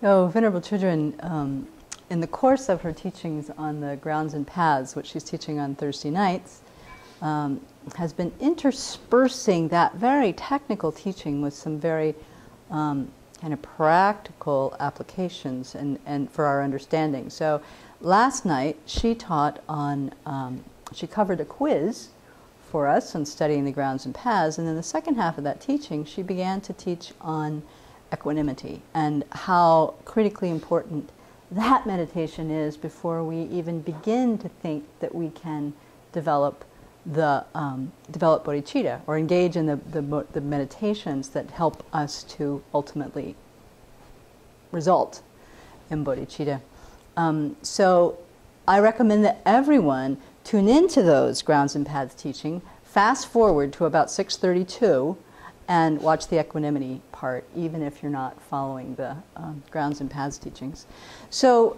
Oh, Venerable Chudren, in the course of her teachings on the grounds and paths, which she's teaching on Thursday nights, has been interspersing that very technical teaching with some very kind of practical applications and for our understanding. So last night she taught on, she covered a quiz for us on studying the grounds and paths, and in the second half of that teaching she began to teach on equanimity and how critically important that meditation is before we even begin to think that we can develop develop bodhicitta or engage in the meditations that help us to ultimately result in bodhicitta. So I recommend that everyone tune into those grounds and paths teaching, fast forward to about 6:32 and watch the equanimity part, even if you're not following the grounds and paths teachings. So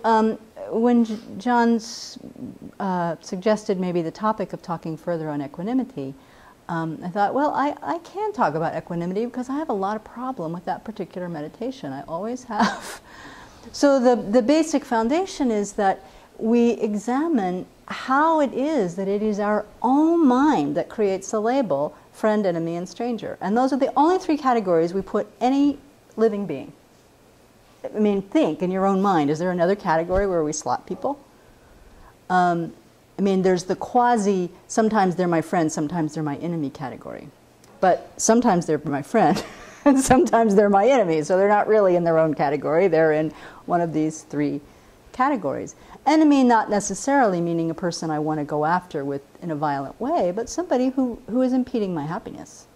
when John suggested maybe the topic of talking further on equanimity, I thought, well, I can talk about equanimity because I have a lot of problem with that particular meditation. I always have. So the basic foundation is that we examine how it is that it is our own mind that creates the label friend, enemy, and stranger. And those are the only three categories we put any living being. I mean, think in your own mind. Is there another category where we slot people? I mean, there's the quasi, sometimes they're my friend, sometimes they're my enemy category. But sometimes they're my friend, and sometimes they're my enemy. So they're not really in their own category. They're in one of these three categories. Enemy not necessarily meaning a person I want to go after with in a violent way, but somebody who is impeding my happiness.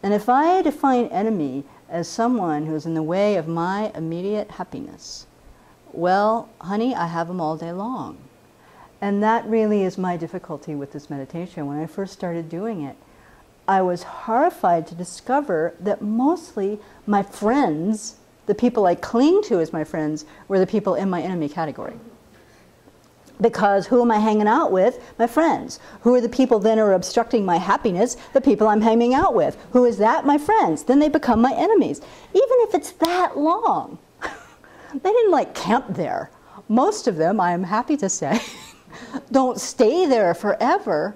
And if I define enemy as someone who's in the way of my immediate happiness, well, honey, I have them all day long. And that really is my difficulty with this meditation. When I first started doing it, I was horrified to discover that mostly my friends, the people I cling to as my friends, were the people in my enemy category. Because who am I hanging out with? My friends. Who are the people then who are obstructing my happiness? The people I'm hanging out with. Who is that? My friends. Then they become my enemies. Even if it's that long. They didn't like camp there. Most of them, I am happy to say, don't stay there forever.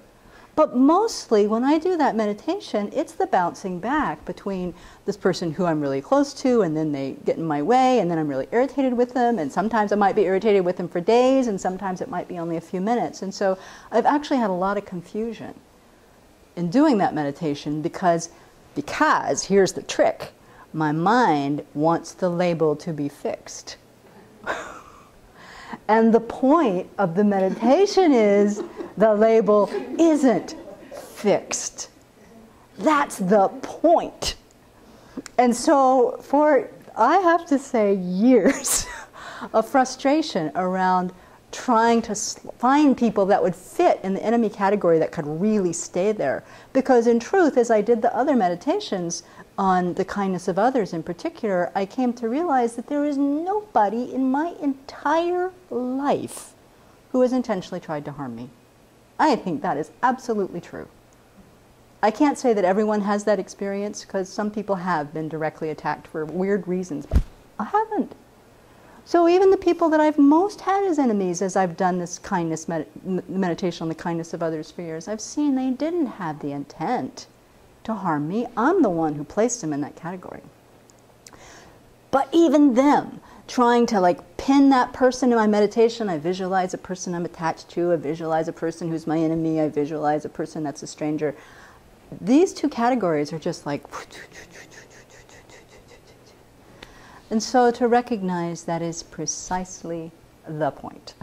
But mostly when I do that meditation, it's the bouncing back between this person who I'm really close to, and then they get in my way, and then I'm really irritated with them, and sometimes I might be irritated with them for days, and sometimes it might be only a few minutes. And so I've actually had a lot of confusion in doing that meditation because here's the trick, my mind wants the label to be fixed. And the point of the meditation is the label isn't fixed. That's the point. And so I have to say, years of frustration around trying to find people that would fit in the enemy category that could really stay there. Because in truth, as I did the other meditations on the kindness of others in particular, I came to realize that there is nobody in my entire life who has intentionally tried to harm me. I think that is absolutely true. I can't say that everyone has that experience because some people have been directly attacked for weird reasons, but I haven't. So even the people that I've most had as enemies as I've done this kindness meditation on the kindness of others for years, I've seen they didn't have the intent to harm me. I'm the one who placed them in that category. But even them, trying to like pin that person in my meditation, I visualize a person I'm attached to, I visualize a person who's my enemy, I visualize a person that's a stranger. These two categories are just like... And so to recognize that is precisely the point.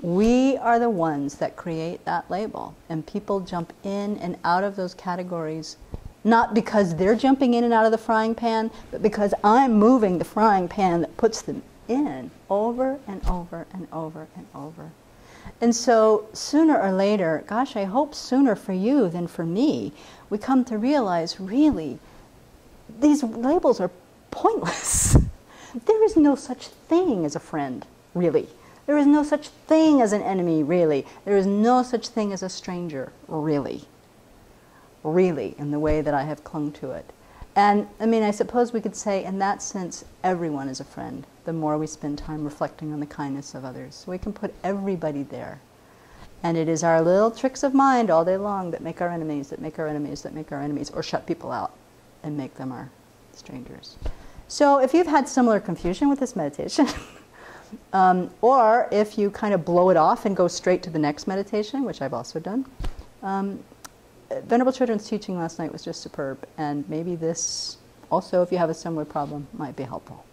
We are the ones that create that label, and people jump in and out of those categories, not because they're jumping in and out of the frying pan, but because I'm moving the frying pan that puts them in over and over and over and over. And so sooner or later, gosh, I hope sooner for you than for me, we come to realize really these labels are pointless. There is no such thing as a friend, really. There is no such thing as an enemy, really. There is no such thing as a stranger, really. Really, in the way that I have clung to it. And I mean, I suppose we could say in that sense, everyone is a friend, the more we spend time reflecting on the kindness of others. So we can put everybody there. And it is our little tricks of mind all day long that make our enemies, that make our enemies, that make our enemies, or shut people out and make them our strangers. So if you've had similar confusion with this meditation, or if you kind of blow it off and go straight to the next meditation, which I've also done, Venerable Chödrön's teaching last night was just superb, and maybe this also, if you have a similar problem, might be helpful.